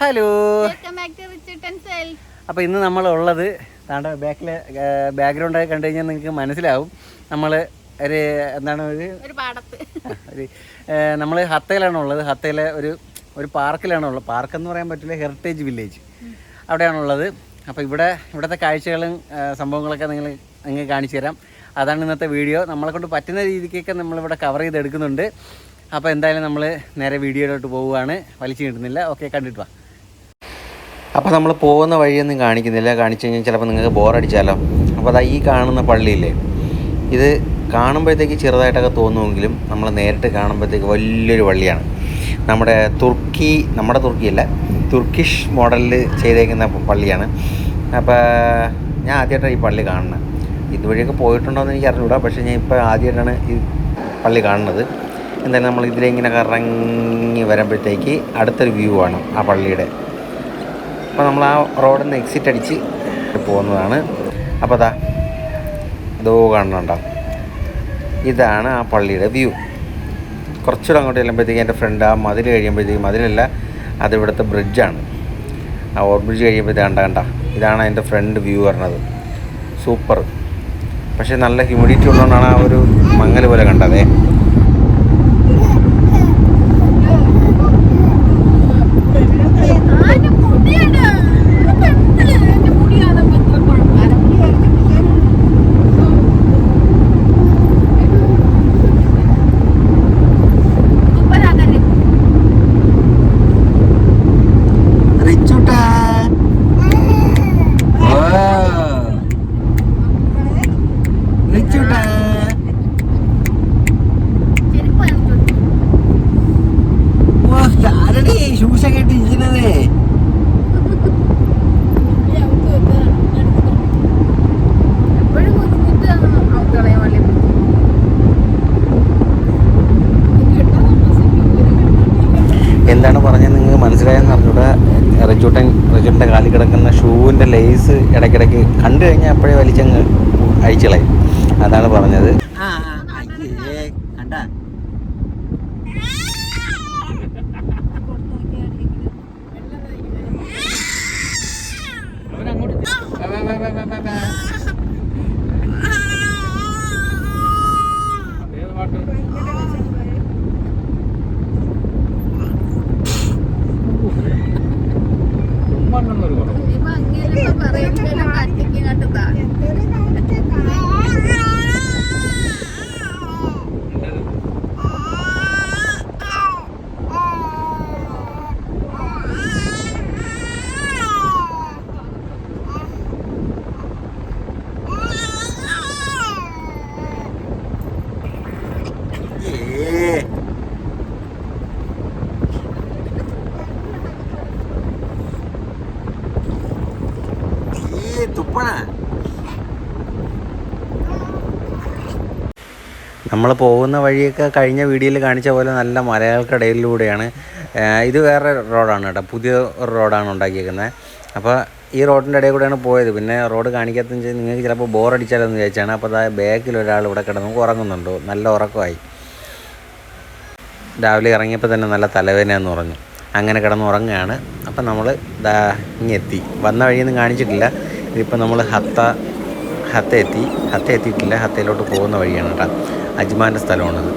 Hello. അപ്പോൾ ഇന്ന് നമ്മളുള്ളത് താണ്ട ബാക്കിലെ ബാക്ക്ഗ്രൗണ്ടൊക്കെ കണ്ടു കഴിഞ്ഞാൽ നിങ്ങൾക്ക് മനസ്സിലാവും. നമ്മൾ ഒരു എന്താണ് നമ്മൾ ഹത്തയിലാണുള്ളത്. ഹത്തയിലെ ഒരു പാർക്കിലാണുള്ളത്. പാർക്കെന്ന് പറയാൻ പറ്റില്ല, ഹെറിറ്റേജ് വില്ലേജ് അവിടെയാണുള്ളത്. അപ്പോൾ ഇവിടുത്തെ കാഴ്ചകളും സംഭവങ്ങളൊക്കെ നിങ്ങൾക്ക് കാണിച്ചു തരാം. അതാണ് ഇന്നത്തെ വീഡിയോ. നമ്മളെ കൊണ്ട് പറ്റുന്ന രീതിക്കൊക്കെ നമ്മളിവിടെ കവർ ചെയ്തെടുക്കുന്നുണ്ട്. അപ്പോൾ എന്തായാലും നമ്മൾ നേരെ വീഡിയോയിലോട്ട് പോവുകയാണ്. വലിച്ചു കിട്ടുന്നില്ല. ഓക്കെ, കണ്ടിട്ട് വാ. അപ്പോൾ നമ്മൾ പോകുന്ന വഴിയൊന്നും കാണിക്കുന്നില്ല. കാണിച്ചു കഴിഞ്ഞാൽ ചിലപ്പോൾ നിങ്ങൾക്ക് ബോറടിച്ചാലോ. അപ്പോൾ അതാ ഈ കാണുന്ന പള്ളിയില്ലേ, ഇത് കാണുമ്പോഴത്തേക്ക് ചെറുതായിട്ടൊക്കെ തോന്നുമെങ്കിലും നമ്മൾ നേരിട്ട് കാണുമ്പോഴത്തേക്ക് വലിയൊരു പള്ളിയാണ്. നമ്മുടെ തുർക്കിയല്ല, തുർക്കിഷ് മോഡലിൽ ചെയ്തേക്കുന്ന പള്ളിയാണ്. അപ്പോൾ ഞാൻ ആദ്യമായിട്ടാണ് ഈ പള്ളി കാണുന്നത്. ഇതുവഴിയൊക്കെ പോയിട്ടുണ്ടോ എന്ന് എനിക്ക് അറിഞ്ഞൂടാ, പക്ഷേ ഞാൻ ഇപ്പോൾ ആദ്യമായിട്ടാണ് ഈ പള്ളി കാണുന്നത്. എന്തായാലും നമ്മൾ ഇതിലിങ്ങനെ കറങ്ങി വരുമ്പോഴത്തേക്ക് അടുത്തൊരു വ്യൂ ആണ് ആ പള്ളിയുടെ. അപ്പോൾ നമ്മൾ ആ റോഡിൽ നിന്ന് എക്സിറ്റ് അടിച്ച് പോകുന്നതാണ്. അപ്പോൾ അതോ കാണുന്നുണ്ടോ, ഇതാണ് ആ പള്ളിയുടെ വ്യൂ. കുറച്ചുകൂടെ അങ്ങോട്ട് ചെല്ലുമ്പോഴത്തേക്ക് എൻ്റെ ഫ്രണ്ട് ആ മതിൽ കഴിയുമ്പോഴത്തേക്ക്, മതിലല്ല അത് ഇവിടുത്തെ ബ്രിഡ്ജാണ്. ആ ഓവർ ബ്രിഡ്ജ് കഴിയുമ്പോഴത്തേക്ക് കണ്ട ഇതാണ് എൻ്റെ ഫ്രണ്ട് വ്യൂ പറഞ്ഞത്. സൂപ്പർ. പക്ഷേ നല്ല ഹ്യൂമിഡിറ്റി ഉള്ളതുകൊണ്ടാണ് ആ ഒരു മങ്ങൽ പോലെ കണ്ടതേ. എന്താണ് പറഞ്ഞത് നിങ്ങൾക്ക് മനസ്സിലായെന്ന് അറിഞ്ഞൂടെ. റെജുട്ടൻ്റെ കാലിൽ കിടക്കുന്ന ഷൂവിൻ്റെ ലേസ് ഇടയ്ക്കിടയ്ക്ക് കണ്ടു കഴിഞ്ഞാൽ അപ്പോഴേ വലിച്ചങ്ങ് അഴിച്ചുകളയും. അതാണ് പറഞ്ഞത്. നമ്മൾ പോകുന്ന വഴിയൊക്കെ കഴിഞ്ഞ വീഡിയോയിൽ കാണിച്ച പോലെ നല്ല മലകൾക്കിടയിലൂടെയാണ്. ഇത് വേറെ റോഡാണ് കേട്ടോ, പുതിയ ഒരു റോഡാണ് ഉണ്ടാക്കിയിരിക്കുന്നത്. അപ്പോൾ ഈ റോഡിൻ്റെ ഇടയിൽ കൂടെയാണ് പോയത്. പിന്നെ റോഡ് കാണിക്കാത്തതെന്ന് വെച്ചാൽ നിങ്ങൾക്ക് ചിലപ്പോൾ ബോറടിച്ചാലോന്ന് വിചാരിച്ചാണ്. അപ്പോൾ അതായത് ബാക്കിൽ ഒരാൾ ഇവിടെ കിടന്ന് ഉറങ്ങുന്നുണ്ടോ, നല്ല ഉറക്കമായി. രാവിലെ ഇറങ്ങിയപ്പോൾ തന്നെ നല്ല തലവേദനയെന്ന് പറഞ്ഞു. അങ്ങനെ കിടന്ന് ഉറങ്ങുകയാണ്. അപ്പം നമ്മൾ ഇങ്ങെത്തി. വന്ന വഴിയൊന്നും കാണിച്ചിട്ടില്ല. ഇതിപ്പോൾ നമ്മൾ ഹത്ത എത്തിയിട്ടില്ല. ഹത്തയിലോട്ട് പോകുന്ന വഴിയാണ് കേട്ടോ. അജ്മാൻ്റെ സ്ഥലമാണിത്.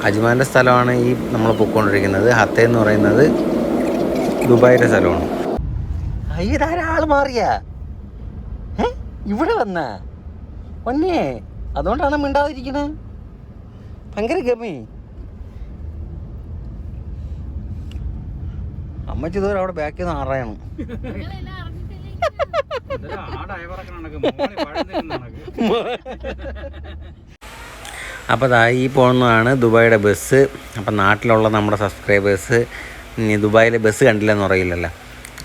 അജ്മാൻ്റെ സ്ഥലമാണ് ഈ നമ്മൾ പൊയ്ക്കൊണ്ടിരിക്കുന്നത്. ഹത്ത എന്ന് പറയുന്നത് ദുബായിയുടെ സ്ഥലമാണ്. ഇതാരാൾ മാറിയ ഇവിടെ വന്ന ഒന്നേ, അതുകൊണ്ടാണ് മിണ്ടാതിരിക്കണത്. ഭയങ്കര ഗമി. അമ്മച്ചി ഇതുവരെ അവിടെ ബാക്കിൽ നിന്ന് ആറായാണ്. അപ്പോൾ ഈ പോകുന്നതാണ് ദുബായിയുടെ ബസ്. അപ്പം നാട്ടിലുള്ള നമ്മുടെ സബ്സ്ക്രൈബേഴ്സ് ഇനി ദുബായിലെ ബസ് കണ്ടില്ലെന്ന് പറയില്ലല്ലോ.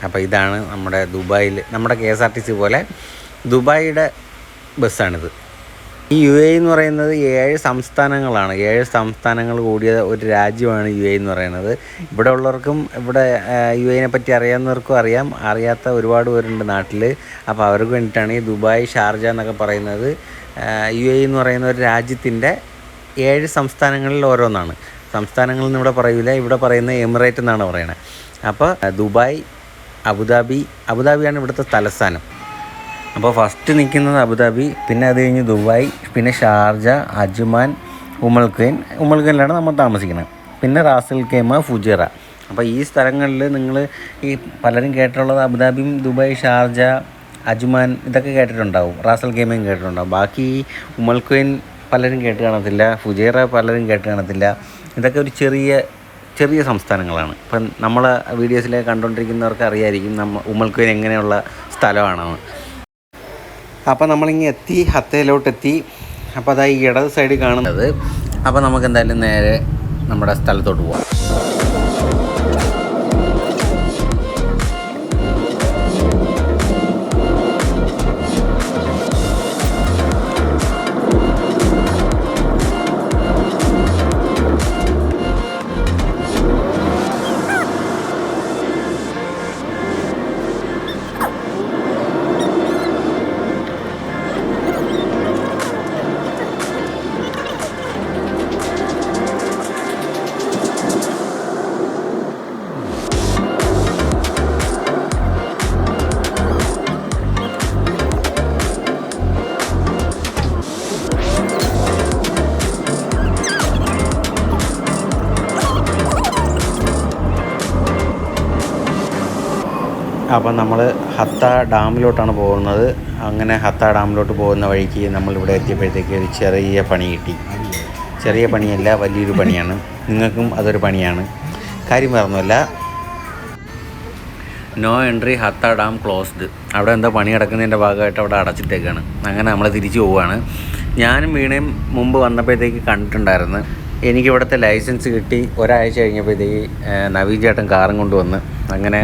അപ്പോൾ ഇതാണ് ദുബായിൽ നമ്മുടെ KSRTC പോലെ ദുബായിയുടെ ബസ്സാണിത്. ഈ UAE എന്ന് പറയുന്നത് 7 സംസ്ഥാനങ്ങളാണ്. 7 സംസ്ഥാനങ്ങൾ കൂടിയ ഒരു രാജ്യമാണ് UAE എന്ന് പറയുന്നത്. ഇവിടെ ഉള്ളവർക്കും ഇവിടെ UAE പറ്റി അറിയാവുന്നവർക്കും അറിയാം, അറിയാത്ത ഒരുപാട് പേരുണ്ട് നാട്ടിൽ. അപ്പോൾ അവർക്ക് വേണ്ടിയിട്ടാണ് ഈ ദുബായ്, ഷാർജ എന്നൊക്കെ പറയുന്നത്. UAE എന്ന് പറയുന്ന ഒരു രാജ്യത്തിൻ്റെ 7 സംസ്ഥാനങ്ങളിൽ ഓരോന്നാണ്. സംസ്ഥാനങ്ങളെന്ന് ഇവിടെ പറയില്ല, ഇവിടെ പറയുന്നത് എമിറേറ്റ് എന്നാണ് പറയുന്നത്. അപ്പോൾ ദുബായ്, അബുദാബിയാണ് ഇവിടുത്തെ തലസ്ഥാനം. അപ്പോൾ ഫസ്റ്റ് നിൽക്കുന്നത് അബുദാബി, പിന്നെ അത് കഴിഞ്ഞ് ദുബായ്, പിന്നെ ഷാർജ, അജ്മാൻ, ഉമൽഖൈനിലാണ് നമ്മൾ താമസിക്കുന്നത്. പിന്നെ റാസൽ ഖൈമ, ഫുജൈറ. അപ്പോൾ ഈ സ്ഥലങ്ങളിൽ നിങ്ങൾ ഈ പലരും കേട്ടിട്ടുള്ളത് അബുദാബിയും ദുബായ്, ഷാർജ, അജ്മാൻ ഇതൊക്കെ കേട്ടിട്ടുണ്ടാവും, റാസൽ ഖൈമയും കേട്ടിട്ടുണ്ടാവും. ബാക്കി ഉമൽഖൈൻ പലരും കേട്ട് കാണത്തില്ല, ഫുജൈറ പലരും കേട്ട് കാണത്തില്ല. ഇതൊക്കെ ഒരു ചെറിയ സംസ്ഥാനങ്ങളാണ്. ഇപ്പം നമ്മളെ വീഡിയോസിൽ കണ്ടുകൊണ്ടിരിക്കുന്നവർക്ക് അറിയായിരിക്കും ഉമൽഖൈൻ എങ്ങനെയുള്ള സ്ഥലമാണെന്ന്. അപ്പോൾ നമ്മളിങ്ങനെ എത്തി, ഹത്തയിലോട്ടെത്തി. അപ്പോൾ അതാ ഈ ഇടത് സൈഡിൽ കാണുന്നത്. അപ്പോൾ നമുക്ക് എന്തായാലും നേരെ നമ്മുടെ സ്ഥലത്തോട്ട് പോകാം. അപ്പോൾ നമ്മൾ ഹത്ത ഡാമിലോട്ടാണ് പോകുന്നത്. അങ്ങനെ ഹത്ത ഡാമിലോട്ട് പോകുന്ന വഴിക്ക് നമ്മളിവിടെ എത്തിയപ്പോഴത്തേക്ക് ഒരു ചെറിയ പണി കിട്ടി. ചെറിയ പണിയല്ല, വലിയൊരു പണിയാണ്. നിങ്ങൾക്കും അതൊരു പണിയാണ്. കാര്യം വേറൊന്നുമല്ല, നോ എൻട്രി ഹത്ത ഡാം ക്ലോസ്ഡ്. അവിടെ എന്തോ പണി കിടക്കുന്നതിൻ്റെ ഭാഗമായിട്ട് അവിടെ അടച്ചിട്ടേക്കാണ്. അങ്ങനെ നമ്മൾ തിരിച്ചു പോവുകയാണ്. ഞാനും വീണയും മുമ്പ് വന്നപ്പോഴത്തേക്ക് കണ്ടിട്ടുണ്ടായിരുന്നു. എനിക്കിവിടുത്തെ ലൈസൻസ് കിട്ടി ഒരാഴ്ച കഴിഞ്ഞപ്പോഴത്തേക്ക് നവീൻ ചേട്ടൻ കാറും കൊണ്ടുവന്ന് അങ്ങനെ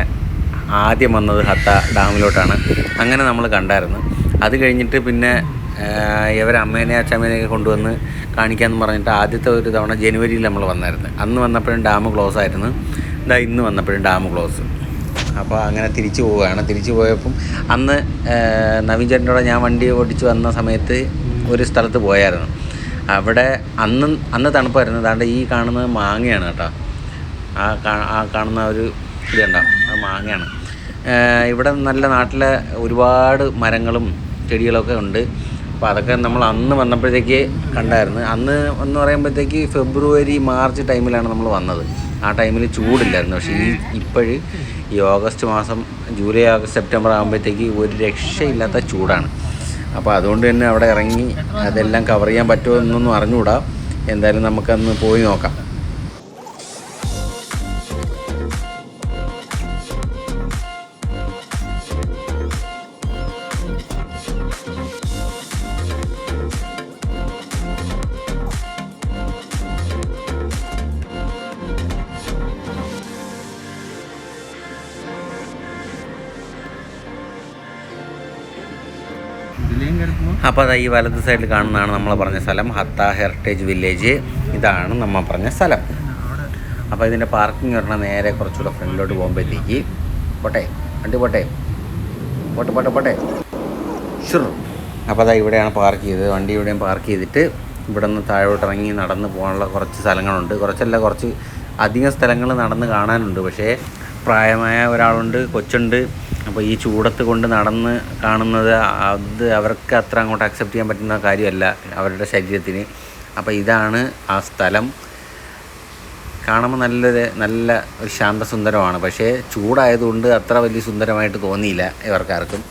ആദ്യം വന്നത് ഹത്ത ഡാമിലോട്ടാണ്. അങ്ങനെ നമ്മൾ കണ്ടായിരുന്നു. അത് കഴിഞ്ഞിട്ട് പിന്നെ അമ്മേനെയും അച്ഛമ്മേനെയൊക്കെ കൊണ്ടുവന്ന് കാണിക്കാമെന്ന് പറഞ്ഞിട്ട് ആദ്യത്തെ ഒരു തവണ ജനുവരിയിൽ നമ്മൾ വന്നായിരുന്നു. അന്ന് വന്നപ്പോഴും ഡാം ക്ലോസ് ആയിരുന്നു. ഇന്ന് വന്നപ്പോഴും ഡാം ക്ലോസ്. അപ്പോൾ അങ്ങനെ തിരിച്ചു പോവുകയാണ്. തിരിച്ചു പോയപ്പം അന്ന് നവീൻ ചേട്ടൻ്റെ കൂടെ ഞാൻ വണ്ടി ഓടിച്ച് വന്ന സമയത്ത് ഒരു സ്ഥലത്ത് പോയായിരുന്നു. അവിടെ അന്ന് തണുപ്പായിരുന്നു. അതാണ്ട് ഈ കാണുന്നത് മാങ്ങയാണ് കേട്ടോ. ആ കാണുന്ന ഒരു ഇതുണ്ടോ, അത് മാങ്ങയാണ്. ഇവിടെ നല്ല നാട്ടിലെ ഒരുപാട് മരങ്ങളും ചെടികളൊക്കെ ഉണ്ട്. അപ്പോൾ അതൊക്കെ നമ്മൾ അന്ന് വന്നപ്പോഴത്തേക്ക് കണ്ടായിരുന്നു. അന്ന് എന്ന് പറയുമ്പോഴത്തേക്ക് ഫെബ്രുവരി മാർച്ച് ടൈമിലാണ് നമ്മൾ വന്നത്. ആ ടൈമിൽ ചൂടില്ലായിരുന്നു. പക്ഷേ ഈ ഓഗസ്റ്റ് മാസം, ജൂലൈ, ആഗസ്റ്റ്, സെപ്റ്റംബർ ആകുമ്പോഴത്തേക്ക് ഒരു രക്ഷയില്ലാത്ത ചൂടാണ്. അപ്പോൾ അതുകൊണ്ട് തന്നെ അവിടെ ഇറങ്ങി അതെല്ലാം കവർ ചെയ്യാൻ പറ്റുമോ എന്നൊന്നും അറിഞ്ഞുകൂടാ. എന്തായാലും നമുക്കന്ന് പോയി നോക്കാം. അപ്പോൾ അത് ഈ വലത് സൈഡിൽ കാണുന്നതാണ് നമ്മൾ പറഞ്ഞ സ്ഥലം, ഹത്ത ഹെറിറ്റേജ് വില്ലേജ്. ഇതാണ് നമ്മൾ പറഞ്ഞ സ്ഥലം. അപ്പോൾ ഇതിൻ്റെ പാർക്കിംഗ് പറഞ്ഞാൽ നേരെ കുറച്ചുകൂടെ ഫ്രണ്ടിലോട്ട് പോകുമ്പോഴത്തേക്ക് പോട്ടെ ഷുർ. അപ്പോൾ അതാ ഇവിടെയാണ് പാർക്ക് ചെയ്തത്. വണ്ടി ഇവിടെയും പാർക്ക് ചെയ്തിട്ട് ഇവിടെ നിന്ന് താഴോട്ട് ഇറങ്ങി നടന്ന് പോകാനുള്ള കുറച്ച് സ്ഥലങ്ങളുണ്ട്. കുറച്ച് അധികം സ്ഥലങ്ങൾ നടന്ന് കാണാനുണ്ട്. പക്ഷേ പ്രായമായ ഒരാളുണ്ട്, കൊച്ചുണ്ട്. അപ്പോൾ ഈ ചൂടത്ത് കൊണ്ട് നടന്ന് കാണുന്നത് അത് അവർക്ക് അത്ര അങ്ങോട്ട് അക്സെപ്റ്റ് ചെയ്യാൻ പറ്റുന്ന കാര്യമല്ല അവരുടെ ശരീരത്തിന്. അപ്പോൾ ഇതാണ് ആ സ്ഥലം. കാണുമ്പോൾ നല്ല ഒരു ശാന്തസുന്ദരമാണ്. പക്ഷേ ചൂടായതുകൊണ്ട് അത്ര വലിയ സുന്ദരമായിട്ട് തോന്നിയില്ല ഇവർക്കാർക്കും.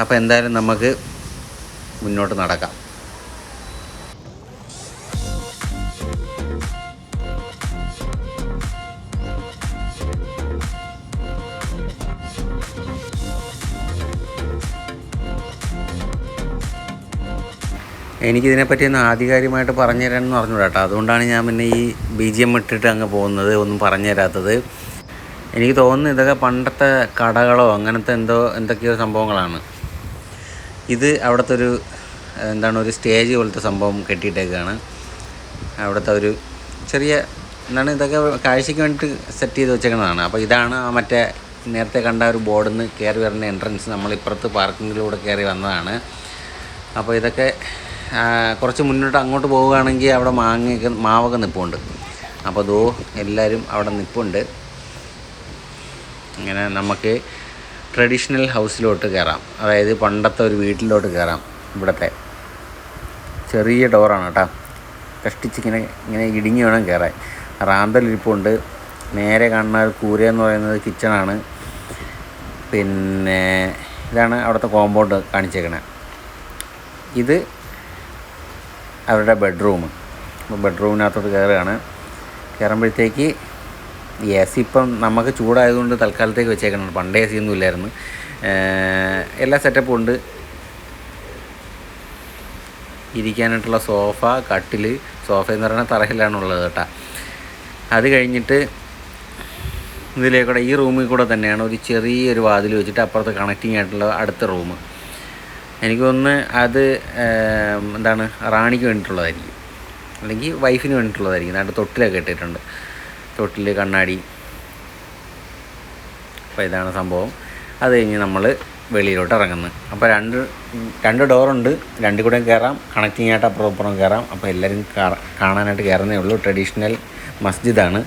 അപ്പോൾ എന്തായാലും നമുക്ക് മുന്നോട്ട് നടക്കാം. എനിക്കിതിനെപ്പറ്റിയൊന്നും ആധികാരികമായിട്ട് പറഞ്ഞു തരാമെന്ന് പറഞ്ഞുകൂടാ കേട്ടോ. അതുകൊണ്ടാണ് ഞാൻ പിന്നെ ഈ BGM ഇട്ടിട്ട് അങ്ങ് പോകുന്നത്, ഒന്നും പറഞ്ഞു തരാത്തത്. എനിക്ക് തോന്നുന്നു ഇതൊക്കെ പണ്ടത്തെ കടകളോ അങ്ങനത്തെ എന്തൊക്കെയോ സംഭവങ്ങളാണ്. ഇത് അവിടുത്തെ ഒരു സ്റ്റേജ് പോലത്തെ സംഭവം കെട്ടിയിട്ടേക്കാണ്. അവിടുത്തെ ഒരു ചെറിയ ഇതൊക്കെ കാഴ്ചയ്ക്ക് വേണ്ടിയിട്ട് സെറ്റ് ചെയ്ത് വെച്ചേക്കുന്നതാണ്. അപ്പോൾ ഇതാണ് ആ മറ്റേ നേരത്തെ കണ്ട ഒരു ബോർഡിൽ നിന്ന് കയറി വരുന്ന എൻട്രൻസ്. നമ്മളിപ്പുറത്ത് പാർക്കിങ്ങിലൂടെ കയറി വന്നതാണ്. അപ്പോൾ ഇതൊക്കെ കുറച്ച് മുന്നോട്ട് അങ്ങോട്ട് പോവുകയാണെങ്കിൽ അവിടെ മാവൊക്കെ നിൽപ്പുണ്ട്. അപ്പോൾ അതോ എല്ലാവരും അവിടെ നിൽപ്പുണ്ട്. ഇങ്ങനെ നമുക്ക് ട്രഡീഷണൽ ഹൗസിലോട്ട് കയറാം, അതായത് പണ്ടത്തെ ഒരു വീട്ടിലോട്ട് കയറാം. ഇവിടുത്തെ ചെറിയ ഡോറാണ് കേട്ടോ, ഇങ്ങനെ ഇടുങ്ങി വേണം കയറാൻ. റാന്തലിരിപ്പുണ്ട്. നേരെ കാണുന്ന കൂര എന്ന് പറയുന്നത് കിച്ചണാണ്. പിന്നെ ഇതാണ് അവിടുത്തെ കോമ്പൗണ്ട് കാണിച്ചേക്കണേ. ഇത് അവരുടെ ബെഡ്റൂം. അപ്പോൾ ബെഡ്റൂമിനകത്തോട്ട് കയറുമ്പോഴത്തേക്ക് AC ഇപ്പം നമുക്ക് ചൂടായതുകൊണ്ട് തൽക്കാലത്തേക്ക് വെച്ചേക്കണം. പണ്ടേ AC ഒന്നും ഇല്ലായിരുന്നു. എല്ലാ സെറ്റപ്പും ഉണ്ട്. ഇരിക്കാനായിട്ടുള്ള സോഫ, കട്ടിൽ. സോഫ എന്ന് പറയുന്നത് തറയിലാണുള്ളത് കേട്ടോ. അത് കഴിഞ്ഞിട്ട് ഇതിലേക്കൂടെ ഈ റൂമിൽ കൂടെ തന്നെയാണ് ഒരു ചെറിയൊരു വാതിൽ വെച്ചിട്ട് അപ്പുറത്ത് കണക്റ്റിംഗ് ആയിട്ടുള്ള അടുത്ത റൂം. എനിക്ക് തോന്നുന്നു അത് എന്താണ് റാണിക്ക് വേണ്ടിയിട്ടുള്ളതായിരിക്കും, അല്ലെങ്കിൽ വൈഫിന് വേണ്ടിയിട്ടുള്ളതായിരിക്കും. അതിൻ്റെ തൊട്ടിലൊക്കെ ഇട്ടിട്ടുണ്ട്, തൊട്ടിൽ, കണ്ണാടി. അപ്പോൾ ഇതാണ് സംഭവം. അത് കഴിഞ്ഞ് നമ്മൾ വെളിയിലോട്ട് ഇറങ്ങുന്നത്. അപ്പോൾ രണ്ട് ഡോറുണ്ട്, രണ്ടിൽ കൂടെ കയറാം, കണക്റ്റിംഗ് ആയിട്ട് അപ്പുറം അപ്പുറം കയറാം. അപ്പോൾ എല്ലാവരും കാണാനായിട്ട് കയറുന്നേ ഉള്ളൂ. ട്രഡീഷണൽ മസ്ജിദാണ്.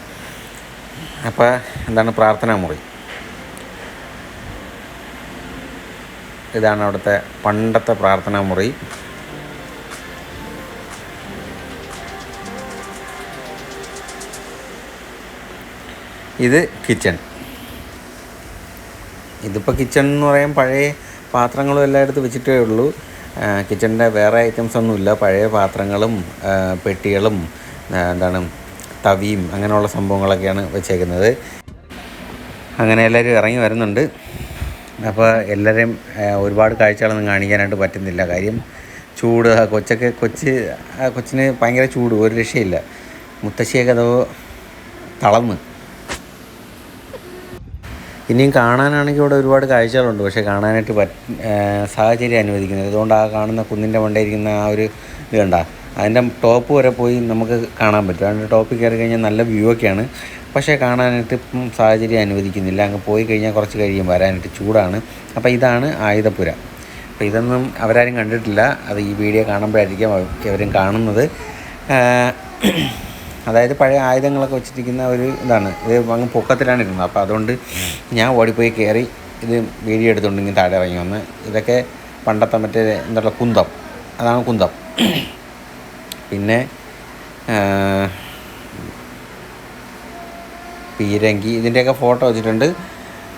അപ്പോൾ എന്താണ് പ്രാർത്ഥനാ മുറി. ഇതാണ് അവിടുത്തെ പണ്ടത്തെ പ്രാർത്ഥനാ മുറി. ഇത് കിച്ചൺ. ഇതിപ്പോൾ കിച്ചൺ എന്ന് പറയാൻ പഴയ പാത്രങ്ങളും എല്ലായിടത്തും വെച്ചിട്ടേ ഉള്ളൂ. കിച്ചണിൻ്റെ വേറെ ഐറ്റംസ് ഒന്നുമില്ല. പഴയ പാത്രങ്ങളും പെട്ടികളും എന്താണ് തവിയും അങ്ങനെയുള്ള സംഭവങ്ങളൊക്കെയാണ് വെച്ചേക്കുന്നത്. അങ്ങനെ എല്ലാവരും ഇറങ്ങി വരുന്നുണ്ട്. അപ്പോൾ എല്ലാവരെയും ഒരുപാട് കാഴ്ചകളൊന്നും കാണിക്കാനായിട്ട് പറ്റുന്നില്ല. കാര്യം ചൂട്. കൊച്ചിന് ഭയങ്കര ചൂട്, ഒരു രക്ഷയില്ല. മുത്തശ്ശിയൊക്കെ അതോ തളർന്ന്. ഇനിയും കാണാനാണെങ്കിൽ ഇവിടെ ഒരുപാട് കാഴ്ചകളുണ്ട്, പക്ഷേ കാണാനായിട്ട് സാഹചര്യം അനുവദിക്കുന്നത്. അതുകൊണ്ട് ആ കാണുന്ന കുന്നിൻ്റെ മണ്ടയിരിക്കുന്ന ആ ഒരു ഇത് കണ്ട, അതിൻ്റെ ടോപ്പ് വരെ പോയി നമുക്ക് കാണാൻ പറ്റും. അതിൻ്റെ ടോപ്പിൽ കയറി കഴിഞ്ഞാൽ നല്ല വ്യൂ ഒക്കെയാണ്, പക്ഷേ കാണാനായിട്ട് ഇപ്പം സാഹചര്യം അനുവദിക്കുന്നില്ല. അങ്ങ് പോയി കഴിഞ്ഞാൽ കുറച്ച് കഴിയും വരാനായിട്ട്, ചൂടാണ്. അപ്പോൾ ഇതാണ് ആയുധപുര. അപ്പോൾ ഇതൊന്നും അവരാരും കണ്ടിട്ടില്ല. അത് ഈ വീഡിയോ കാണുമ്പോഴായിരിക്കും അവരും കാണുന്നത്. അതായത് പഴയ ആയുധങ്ങളൊക്കെ വെച്ചിരിക്കുന്ന ഒരു ഇതാണ്. ഇത് അങ്ങ് പൊക്കത്തിലാണ് ഇരുന്നത്. അപ്പോൾ അതുകൊണ്ട് ഞാൻ ഓടിപ്പോയി കയറി ഇത് വീഡിയോ എടുത്തുകൊണ്ട് ഇങ്ങനെ താഴെ ഇറങ്ങി വന്ന്. ഇതൊക്കെ പണ്ടത്തെ മറ്റേ എന്താ കുന്തം, അതാണ് കുന്തം. പിന്നെ പീരങ്കി, ഇതിൻ്റെയൊക്കെ ഫോട്ടോ വെച്ചിട്ടുണ്ട്.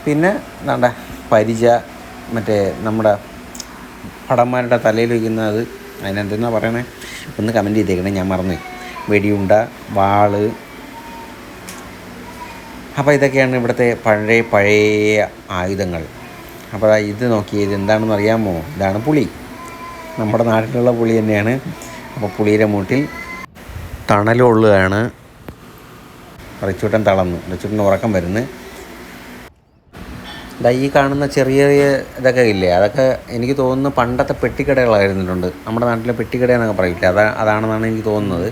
പിന്നെ എന്താ പരിച, മറ്റേ നമ്മുടെ പടന്മാരുടെ തലയിൽ വയ്ക്കുന്നത്, അതിനെന്തെന്നാ പറയണേ, ഒന്ന് കമൻറ്റ് ചെയ്തേക്കണേ, ഞാൻ മറന്നു. വെടിയുണ്ട, വാള്. അപ്പോൾ ഇതൊക്കെയാണ് ഇവിടുത്തെ പഴയ ആയുധങ്ങൾ. അപ്പോൾ ഇത് നോക്കിയേ, ഇത് എന്താണെന്ന് അറിയാമോ? ഇതാണ് പുളി. നമ്മുടെ നാട്ടിലുള്ള പുളി തന്നെയാണ്. അപ്പോൾ പുളിയുടെ മൂട്ടിൽ തണലുള്ളതാണ്. റിച്ചൂട്ടൻ തളർന്നു, റിച്ചൂട്ടന് ഉറക്കം വരുന്നു. ഈ കാണുന്ന ചെറിയ ഇതൊക്കെ ഇല്ലേ, അതൊക്കെ എനിക്ക് തോന്നുന്നു പണ്ടത്തെ പെട്ടിക്കടകളായിരുന്നിട്ടുണ്ട്. നമ്മുടെ നാട്ടിലെ പെട്ടിക്കടയെന്നൊക്കെ പറയില്ലേ, അതാണെന്നാണ് എനിക്ക് തോന്നുന്നത്.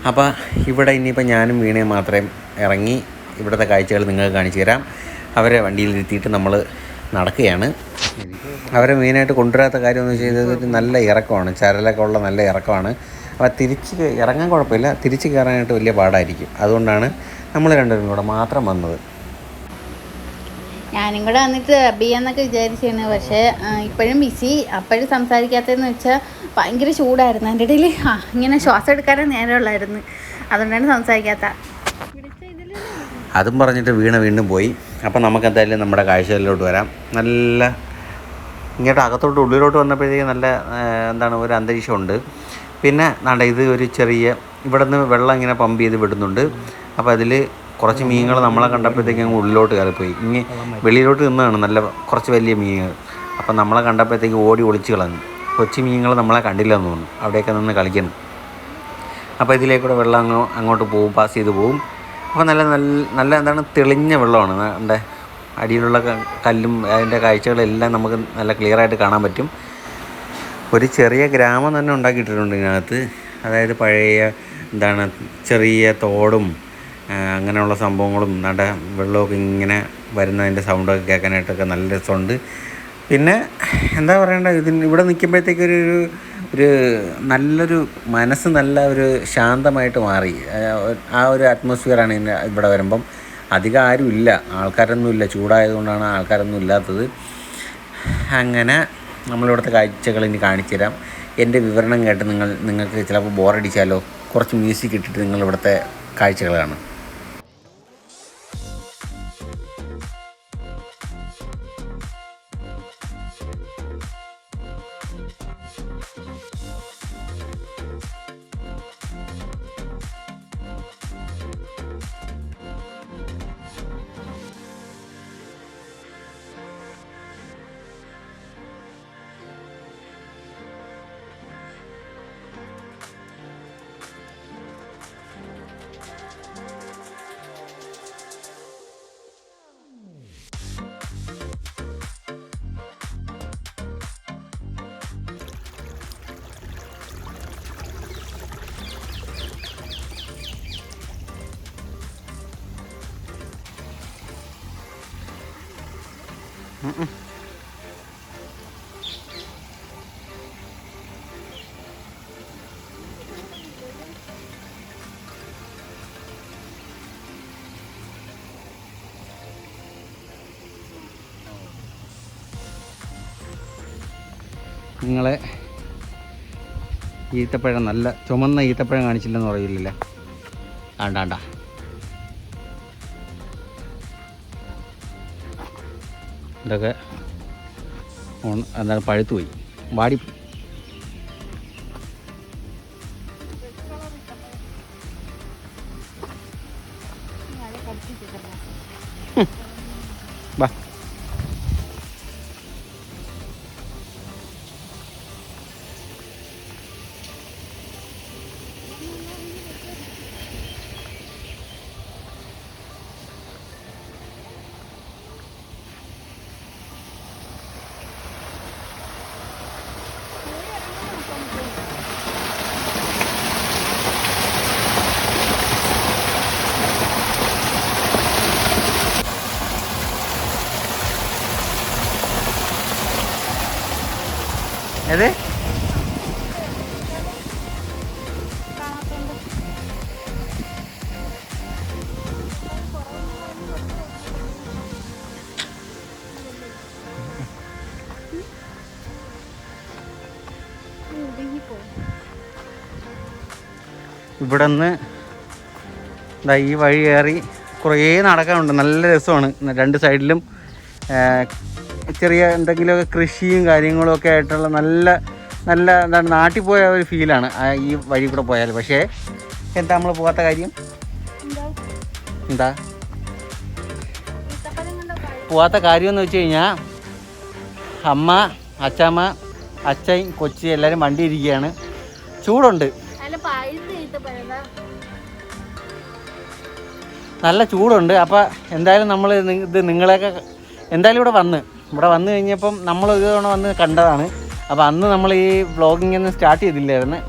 അപ്പോൾ ഇവിടെ ഇനിയിപ്പോൾ ഞാനും വീണയും മാത്രമേ ഇറങ്ങി ഇവിടുത്തെ കാഴ്ചകൾ നിങ്ങൾക്ക് കാണിച്ചു തരാം. അവരെ വണ്ടിയിൽ ഇരുത്തിയിട്ട് നമ്മൾ നടക്കുകയാണ്. അവരെ മെയിനായിട്ട് കൊണ്ടുവരാത്ത കാര്യം എന്ന് വെച്ച് കഴിഞ്ഞാൽ നല്ല ഇറക്കമാണ്, ചരലൊക്കെ ഉള്ള നല്ല ഇറക്കമാണ്. അപ്പോൾ തിരിച്ച് ഇറങ്ങാൻ കുഴപ്പമില്ല, തിരിച്ച് കയറാനായിട്ട് വലിയ പാടായിരിക്കും. അതുകൊണ്ടാണ് നമ്മൾ രണ്ടുപേരും കൂടെ മാത്രം വന്നത്. ഞാനും കൂടെ വന്നിട്ട് അബിയെന്നൊക്കെ വിചാരിച്ചാണ്. പക്ഷേ ഇപ്പോഴും ബിസി. അപ്പോഴും സംസാരിക്കാത്തതെന്ന് വെച്ചാൽ ഭയങ്കര ചൂടായിരുന്നു. അതിൻ്റെ ഇടയിൽ ഇങ്ങനെ ശ്വാസം എടുക്കാനേ നേരമുള്ളായിരുന്നു. അതുകൊണ്ടാണ് സംസാരിക്കാത്ത. അതും പറഞ്ഞിട്ട് വീണ്ടും പോയി. അപ്പം നമുക്ക് എന്തായാലും നമ്മുടെ കാഴ്ചകളിലോട്ട് വരാം. നല്ല ഇങ്ങോട്ട് അകത്തോട്ട് ഉള്ളിലോട്ട് വന്നപ്പോഴത്തേക്ക് നല്ല എന്താണ് ഒരു അന്തരീക്ഷമുണ്ട്. പിന്നെ ഇത് ഒരു ചെറിയ ഇവിടെ നിന്ന് വെള്ളം ഇങ്ങനെ പമ്പ് ചെയ്ത് വിടുന്നുണ്ട്. അപ്പോൾ അതിൽ കുറച്ച് മീനുകൾ നമ്മളെ കണ്ടപ്പോഴത്തേക്ക് അങ്ങ് ഉള്ളിലോട്ട് കയറിപ്പോയി. ഇങ്ങനെ വെളിയിലോട്ട് നിന്നാണ് നല്ല കുറച്ച് വലിയ മീനുകൾ. അപ്പം നമ്മളെ കണ്ടപ്പോഴത്തേക്ക് ഓടി ഒളിച്ച് കളഞ്ഞു. കൊച്ചു മീനുകൾ നമ്മളെ കണ്ടില്ലെന്ന് തോന്നുന്നു, അവിടെയൊക്കെ നിന്ന് കളിക്കുന്നു. അപ്പോൾ ഇതിലേക്കൂടെ വെള്ളം അങ്ങോട്ട് പോകും, പാസ് ചെയ്ത് പോകും. അപ്പോൾ നല്ല എന്താണ് തെളിഞ്ഞ വെള്ളമാണ്. എൻ്റെ അടിയിലുള്ള കല്ലും അതിൻ്റെ കാഴ്ചകളെല്ലാം നമുക്ക് നല്ല ക്ലിയറായിട്ട് കാണാൻ പറ്റും. ഒരു ചെറിയ ഗ്രാമം തന്നെ ഉണ്ടാക്കിയിട്ടുണ്ട് ഇതിനകത്ത്. അതായത് പഴയ ചെറിയ തോടും അങ്ങനെയുള്ള സംഭവങ്ങളും വെള്ളമൊക്കെ ഇങ്ങനെ വരുന്നതിൻ്റെ സൗണ്ടൊക്കെ കേൾക്കാനായിട്ടൊക്കെ നല്ല രസമുണ്ട്. പിന്നെ എന്താ പറയണ്ടത്, ഇവിടെ നിൽക്കുമ്പോഴത്തേക്കൊരു ഒരു നല്ലൊരു മനസ്സ് നല്ല ഒരു ശാന്തമായിട്ട് മാറി. ആ ഒരു അറ്റ്മോസ്ഫിയറാണ് ഇവിടെ വരുമ്പം. അധികം ആരും ഇല്ല, ആൾക്കാരൊന്നും ഇല്ല, ചൂടായതുകൊണ്ടാണ് ആൾക്കാരൊന്നും ഇല്ലാത്തത്. അങ്ങനെ നമ്മളിവിടുത്തെ കാഴ്ചകൾ ഇനി കാണിച്ചു തരാം. എൻ്റെ വിവരണം കേട്ട് നിങ്ങൾക്ക് ചിലപ്പോൾ ബോറടിച്ചാലോ, കുറച്ച് മ്യൂസിക് ഇട്ടിട്ട് നിങ്ങളിവിടുത്തെ കാഴ്ചകൾ കാണും. നിങ്ങളെ ഈത്തപ്പഴം, നല്ല ചുമന്ന ഈത്തപ്പഴം കാണിച്ചില്ലെന്ന് പറയില്ലല്ലേ? ആണ്ടാണ്ട ഇതൊക്കെ എന്താണ് പഴുത്തു പോയി, വാടിപ്പോയി. വാ, ഏത് ഇവിടെ നിന്ന് ഈ വഴി കയറി കുറേ നടക്കാനുണ്ട്. നല്ല രസമാണ്. രണ്ട് സൈഡിലും ചെറിയ എന്തെങ്കിലുമൊക്കെ കൃഷിയും കാര്യങ്ങളൊക്കെ ആയിട്ടുള്ള നല്ല നല്ല എന്താണ് നാട്ടിൽ പോയ ഒരു ഫീലാണ് ഈ വഴി കൂടെ പോയാൽ. പക്ഷേ എന്താ നമ്മൾ പോകാത്ത കാര്യം? എന്താ പോകാത്ത കാര്യം എന്ന് വെച്ച് കഴിഞ്ഞാൽ അമ്മ, അച്ഛമ്മ, അച്ഛൻ, കൊച്ചി എല്ലാവരും വണ്ടി ഇരിക്കുകയാണ്. ചൂടുണ്ട്, നല്ല ചൂടുണ്ട്. അപ്പോൾ എന്തായാലും നമ്മൾ ഇത് നിങ്ങളെയൊക്കെ എന്തായാലും ഇവിടെ വന്ന് കഴിഞ്ഞപ്പം നമ്മൾ ഒരു തവണ വന്ന് കണ്ടതാണ്. അപ്പോൾ അന്ന് നമ്മൾ ഈ വ്ളോഗിങ് ഒന്നും സ്റ്റാർട്ട് ചെയ്തില്ലായിരുന്നു.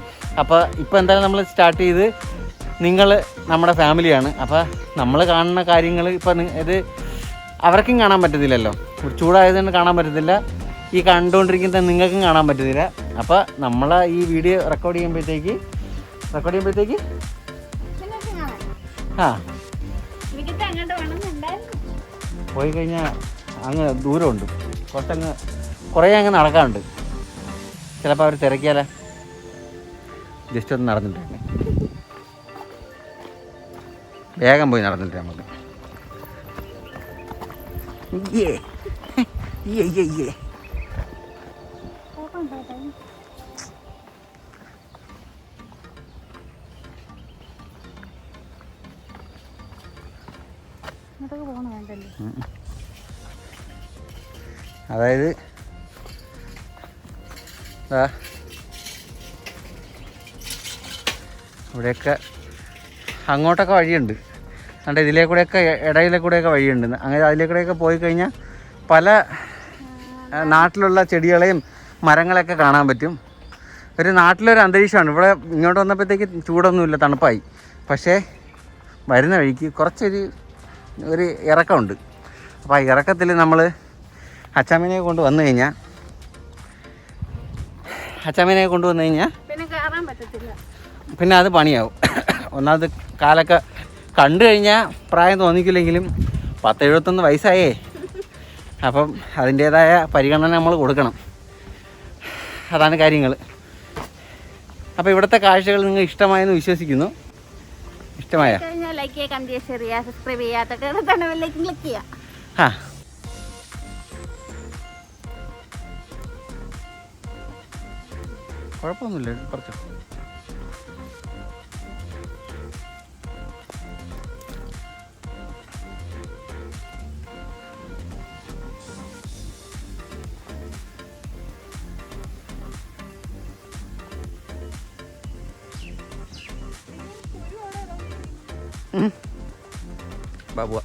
അപ്പോൾ ഇപ്പോൾ എന്തായാലും നമ്മൾ സ്റ്റാർട്ട് ചെയ്ത് നിങ്ങൾ നമ്മുടെ ഫാമിലിയാണ്. അപ്പോൾ നമ്മൾ കാണുന്ന കാര്യങ്ങൾ ഇപ്പം ഇത് അവർക്കും കാണാൻ പറ്റത്തില്ലല്ലോ, ചൂടായതുകൊണ്ട് കാണാൻ പറ്റത്തില്ല, ഈ കണ്ടുകൊണ്ടിരിക്കുന്ന നിങ്ങൾക്കും കാണാൻ പറ്റത്തില്ല. അപ്പോൾ നമ്മൾ ഈ വീഡിയോ റെക്കോർഡ് ചെയ്യുമ്പോഴത്തേക്ക് പോയി കഴിഞ്ഞാൽ അങ്ങ് ദൂരമുണ്ട്, കുറേ അങ്ങ് നടക്കാനുണ്ട്. ചിലപ്പോൾ അവർ തിരക്കിയാലേ, ജസ്റ്റ് ഒന്ന് നടന്നിട്ട് വേഗം പോയി നടന്നിട്ട് നമുക്ക് അതായത് ഇവിടെയൊക്കെ അങ്ങോട്ടൊക്കെ വഴിയുണ്ട്. എന്നിട്ട് ഇതിലേ കൂടെയൊക്കെ ഇടയിലെ കൂടെയൊക്കെ വഴിയുണ്ട്. അങ്ങനെ അതിലേ കൂടെയൊക്കെ പോയി കഴിഞ്ഞാൽ പല നാട്ടിലുള്ള ചെടികളെയും മരങ്ങളെയൊക്കെ കാണാൻ പറ്റും. ഒരു നാട്ടിലൊരു അന്തരീക്ഷമാണ്. ഇവിടെ ഇങ്ങോട്ട് വന്നപ്പോഴത്തേക്ക് ചൂടൊന്നുമില്ല, തണുപ്പായി. പക്ഷേ വരുന്ന വഴിക്ക് ഒരു ഇറക്കമുണ്ട്. അപ്പോൾ ആ ഇറക്കത്തിൽ നമ്മൾ അച്ചാമ്മനെ കൊണ്ട് വന്നു കഴിഞ്ഞാൽ അച്ചാമ്മേനെ കൊണ്ടുവന്നു കഴിഞ്ഞാൽ പിന്നെ കയറാൻ പറ്റത്തില്ല. പിന്നെ അത് പണിയാവും. ഒന്നാമത് കാലൊക്കെ കണ്ടു കഴിഞ്ഞാൽ പ്രായം തോന്നിക്കില്ലെങ്കിലും 10-71 വയസ്സായേ. അപ്പം അതിൻ്റേതായ പരിഗണന നമ്മൾ കൊടുക്കണം. അതാണ് കാര്യങ്ങൾ. അപ്പോൾ ഇവിടുത്തെ കാഴ്ചകൾ നിങ്ങൾ ഇഷ്ടമായെന്ന് വിശ്വസിക്കുന്നു. ഇഷ്ടമായ ലൈക്ക് ചെയ്യുക, കമന്റ് ചെയ്യുക, ഷെയർ ചെയ്യുക, സബ്സ്ക്രൈബ് ചെയ്യാത്തൊക്കെ തന്നെ ബെല്ലൈക്കൻ ക്ലിക്ക് ചെയ്യുക. ആ കുഴപ്പമൊന്നുമില്ല, കുറച്ച് ബാബുവ.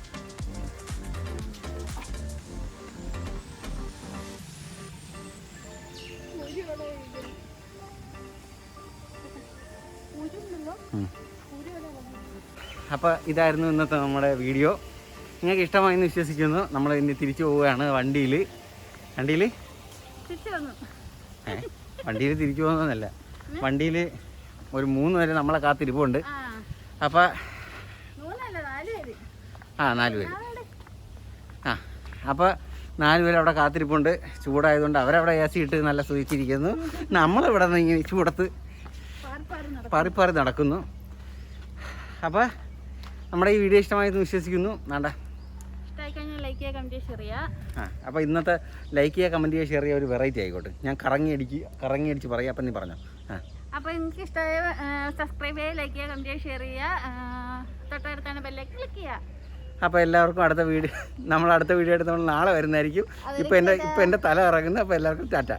അപ്പോൾ ഇതായിരുന്നു ഇന്നത്തെ നമ്മുടെ വീഡിയോ. നിങ്ങൾക്ക് ഇഷ്ടമായെന്ന് വിശ്വസിക്കുന്നു. നമ്മൾ ഇനി തിരിച്ചു പോവുകയാണ് വണ്ടിയിൽ. വണ്ടിയിൽ തിരിച്ചു പോകുന്നതല്ല, വണ്ടിയിൽ ഒരു 3 പേര് നമ്മളെ കാത്തിരിപ്പുണ്ട്. അപ്പോൾ 4 പേര്. അപ്പോൾ 4 പേര് അവിടെ കാത്തിരിപ്പുണ്ട്. ചൂടായതുകൊണ്ട് അവരവിടെ AC ഇട്ട് നല്ല സുഖിച്ചിരിക്കുന്നു. നമ്മളിവിടെ നിന്ന് ഇങ്ങനെ ചൂടത്ത് പാറിപ്പാറി നടക്കുന്നു. അപ്പോൾ നമ്മുടെ ഈ വീഡിയോ ഇഷ്ടമായെന്ന് വിശ്വസിക്കുന്നു. വേണ്ട അപ്പോൾ ഇന്നത്തെ ലൈക്ക് ചെയ്യുക, കമൻറ്റ് ചെയ്യുക, ഷെയർ ചെയ്യുക ഒരു വെറൈറ്റി ആയിക്കോട്ടെ. ഞാൻ കറങ്ങി അടിച്ച് പറയാം. അപ്പം നീ പറഞ്ഞോ. അപ്പോൾ എനിക്ക് ഇഷ്ടമായ സബ്സ്ക്രൈബ് ചെയ്യുക, ലൈക്ക് ചെയ്യുക, കമൻറ്റ് ചെയ്യുക, ഷെയർ ചെയ്യുക, തൊട്ടടുത്താണ് ബെല്ലൈക്കൻ ക്ലിക്ക് ചെയ്യുക. അപ്പോൾ എല്ലാവർക്കും അടുത്ത വീഡിയോ, നമ്മൾ അടുത്ത വീഡിയോ എടുത്ത് നമ്മൾ നാളെ വരുന്നതായിരിക്കും. ഇപ്പം എൻ്റെ തല ഇറങ്ങുന്നു. അപ്പോൾ എല്ലാവർക്കും ടാറ്റ.